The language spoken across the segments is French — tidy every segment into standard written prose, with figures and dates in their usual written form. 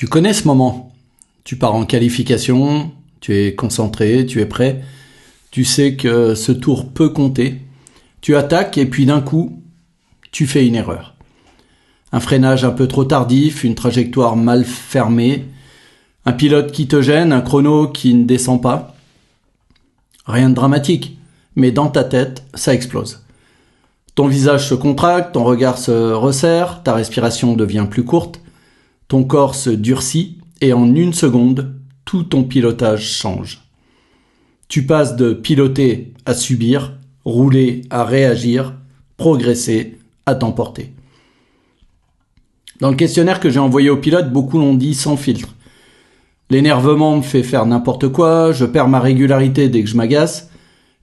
Tu connais ce moment. Tu pars en qualification, tu es concentré, tu es prêt. Tu sais que ce tour peut compter. Tu attaques et puis d'un coup, tu fais une erreur. Un freinage un peu trop tardif, une trajectoire mal fermée, un pilote qui te gêne, un chrono qui ne descend pas. Rien de dramatique, mais dans ta tête, ça explose. Ton visage se contracte, ton regard se resserre, ta respiration devient plus courte, ton corps se durcit et en une seconde, tout ton pilotage change. Tu passes de piloter à subir, rouler à réagir, progresser à t'emporter. Dans le questionnaire que j'ai envoyé aux pilotes, beaucoup l'ont dit sans filtre. L'énervement me fait faire n'importe quoi, je perds ma régularité dès que je m'agace,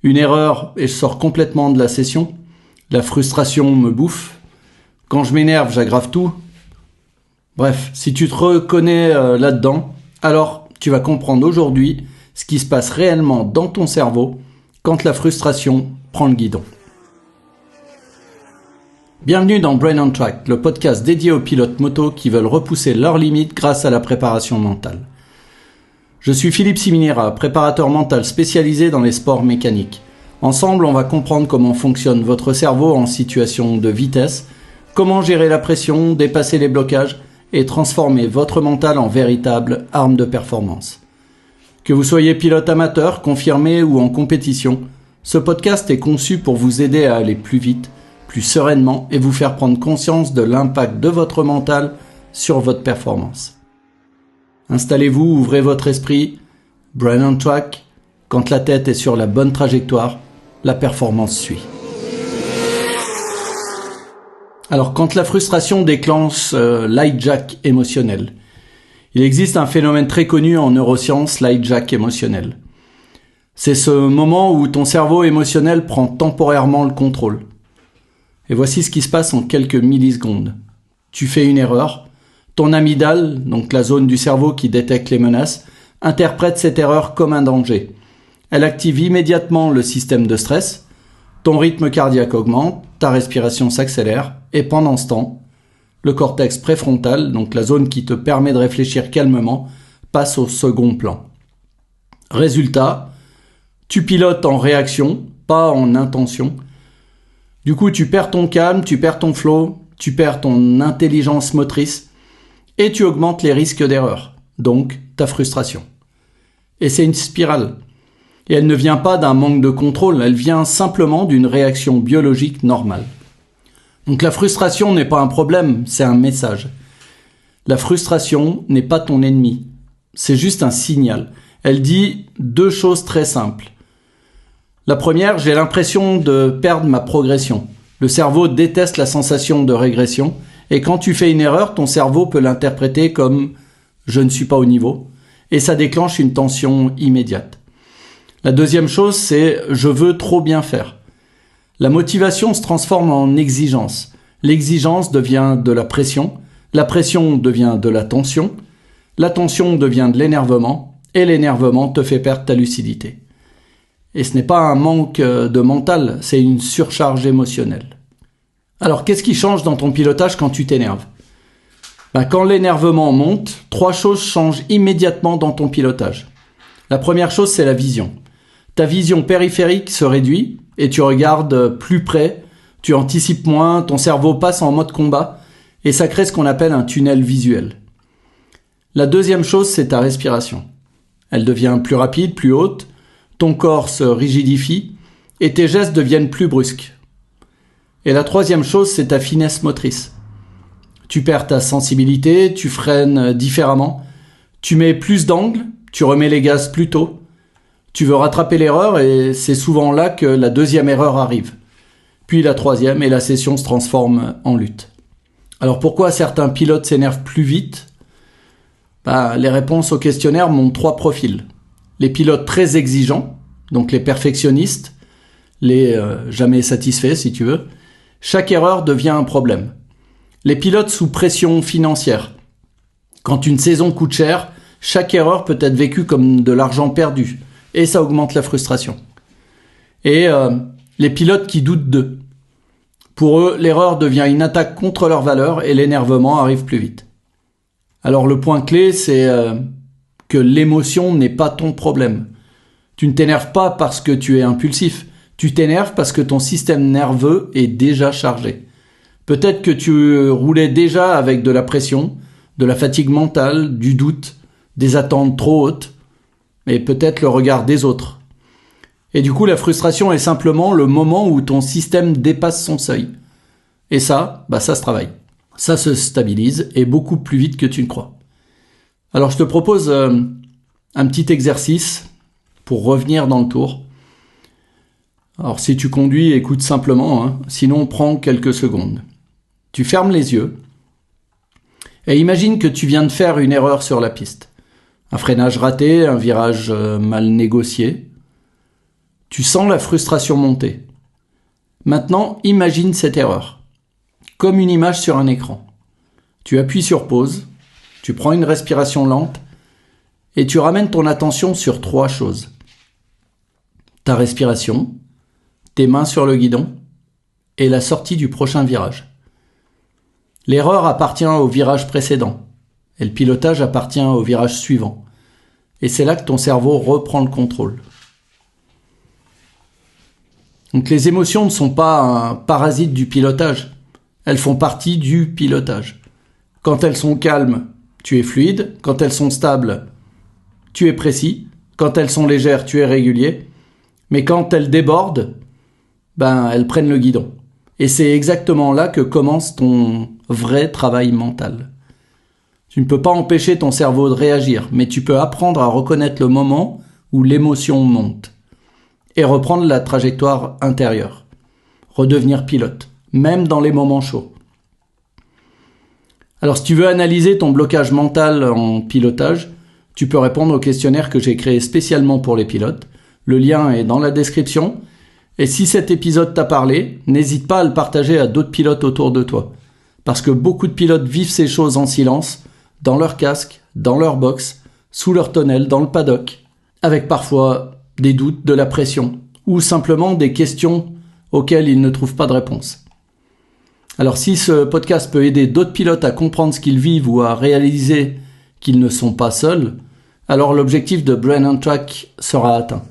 une erreur et je sors complètement de la session, la frustration me bouffe, quand je m'énerve j'aggrave tout. Bref, si tu te reconnais là-dedans, alors tu vas comprendre aujourd'hui ce qui se passe réellement dans ton cerveau quand la frustration prend le guidon. Bienvenue dans Brain on Track, le podcast dédié aux pilotes moto qui veulent repousser leurs limites grâce à la préparation mentale. Je suis Philippe Siminira, préparateur mental spécialisé dans les sports mécaniques. Ensemble, on va comprendre comment fonctionne votre cerveau en situation de vitesse, comment gérer la pression, dépasser les blocages et transformer votre mental en véritable arme de performance. Que vous soyez pilote amateur, confirmé ou en compétition, ce podcast est conçu pour vous aider à aller plus vite, plus sereinement et vous faire prendre conscience de l'impact de votre mental sur votre performance. Installez-vous, ouvrez votre esprit. Brain on Track, quand la tête est sur la bonne trajectoire, la performance suit. Alors, quand la frustration déclenche l'hijack émotionnel, il existe un phénomène très connu en neurosciences, l'hijack émotionnel. C'est ce moment où ton cerveau émotionnel prend temporairement le contrôle. Et voici ce qui se passe en quelques millisecondes. Tu fais une erreur. Ton amygdale, donc la zone du cerveau qui détecte les menaces, interprète cette erreur comme un danger. Elle active immédiatement le système de stress, ton rythme cardiaque augmente, ta respiration s'accélère, et pendant ce temps, le cortex préfrontal, donc la zone qui te permet de réfléchir calmement, passe au second plan. Résultat, tu pilotes en réaction, pas en intention. Du coup, tu perds ton calme, tu perds ton flow, tu perds ton intelligence motrice, et tu augmentes les risques d'erreur, donc ta frustration. Et c'est une spirale. Et elle ne vient pas d'un manque de contrôle, elle vient simplement d'une réaction biologique normale. Donc la frustration n'est pas un problème, c'est un message. La frustration n'est pas ton ennemi, c'est juste un signal. Elle dit deux choses très simples. La première, j'ai l'impression de perdre ma progression. Le cerveau déteste la sensation de régression. Et quand tu fais une erreur, ton cerveau peut l'interpréter comme « je ne suis pas au niveau » et ça déclenche une tension immédiate. La deuxième chose, c'est « je veux trop bien faire ». La motivation se transforme en exigence. L'exigence devient de la pression devient de la tension devient de l'énervement et l'énervement te fait perdre ta lucidité. Et ce n'est pas un manque de mental, c'est une surcharge émotionnelle. Alors, qu'est-ce qui change dans ton pilotage quand tu t'énerves ? Quand l'énervement monte, 3 choses changent immédiatement dans ton pilotage. La première chose, c'est la vision. Ta vision périphérique se réduit et tu regardes plus près, tu anticipes moins, ton cerveau passe en mode combat et ça crée ce qu'on appelle un tunnel visuel. La deuxième chose, c'est ta respiration. Elle devient plus rapide, plus haute, ton corps se rigidifie et tes gestes deviennent plus brusques. Et la troisième chose, c'est ta finesse motrice. Tu perds ta sensibilité, tu freines différemment, tu mets plus d'angles, tu remets les gaz plus tôt. Tu veux rattraper l'erreur et c'est souvent là que la deuxième erreur arrive. Puis la troisième et la session se transforme en lutte. Alors pourquoi certains pilotes s'énervent plus vite ? Les réponses au questionnaire montrent 3 profils. Les pilotes très exigeants, donc les perfectionnistes, les jamais satisfaits si tu veux. Chaque erreur devient un problème. Les pilotes sous pression financière. Quand une saison coûte cher, chaque erreur peut être vécue comme de l'argent perdu et ça augmente la frustration. Et les pilotes qui doutent d'eux. Pour eux, l'erreur devient une attaque contre leurs valeurs et l'énervement arrive plus vite. Alors le point clé, c'est que l'émotion n'est pas ton problème. Tu ne t'énerves pas parce que tu es impulsif. Tu t'énerves parce que ton système nerveux est déjà chargé. Peut-être que tu roulais déjà avec de la pression, de la fatigue mentale, du doute, des attentes trop hautes, et peut-être le regard des autres. Et du coup, la frustration est simplement le moment où ton système dépasse son seuil. Et ça se travaille. Ça se stabilise et beaucoup plus vite que tu ne crois. Alors je te propose un petit exercice pour revenir dans le tour. Alors si tu conduis, écoute simplement, sinon prends quelques secondes. Tu fermes les yeux et imagine que tu viens de faire une erreur sur la piste. Un freinage raté, un virage mal négocié. Tu sens la frustration monter. Maintenant, imagine cette erreur, comme une image sur un écran. Tu appuies sur pause, tu prends une respiration lente et tu ramènes ton attention sur 3 choses. Ta respiration, tes mains sur le guidon et la sortie du prochain virage. L'erreur appartient au virage précédent et le pilotage appartient au virage suivant. Et c'est là que ton cerveau reprend le contrôle. Donc les émotions ne sont pas un parasite du pilotage. Elles font partie du pilotage. Quand elles sont calmes, tu es fluide. Quand elles sont stables, tu es précis. Quand elles sont légères, tu es régulier. Mais quand elles débordent, elles prennent le guidon. Et c'est exactement là que commence ton vrai travail mental. Tu ne peux pas empêcher ton cerveau de réagir, mais tu peux apprendre à reconnaître le moment où l'émotion monte et reprendre la trajectoire intérieure. Redevenir pilote, même dans les moments chauds. Alors si tu veux analyser ton blocage mental en pilotage, tu peux répondre au questionnaire que j'ai créé spécialement pour les pilotes. Le lien est dans la description. Et si cet épisode t'a parlé, n'hésite pas à le partager à d'autres pilotes autour de toi. Parce que beaucoup de pilotes vivent ces choses en silence, dans leur casque, dans leur box, sous leur tonnelle, dans le paddock, avec parfois des doutes, de la pression, ou simplement des questions auxquelles ils ne trouvent pas de réponse. Alors si ce podcast peut aider d'autres pilotes à comprendre ce qu'ils vivent ou à réaliser qu'ils ne sont pas seuls, alors l'objectif de Brain on Track sera atteint.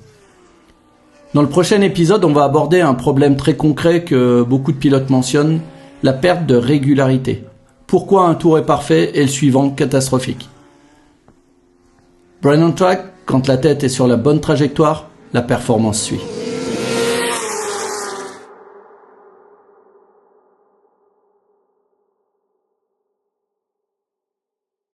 Dans le prochain épisode, on va aborder un problème très concret que beaucoup de pilotes mentionnent, la perte de régularité. Pourquoi un tour est parfait et le suivant catastrophique? Brain on Track, quand la tête est sur la bonne trajectoire, la performance suit.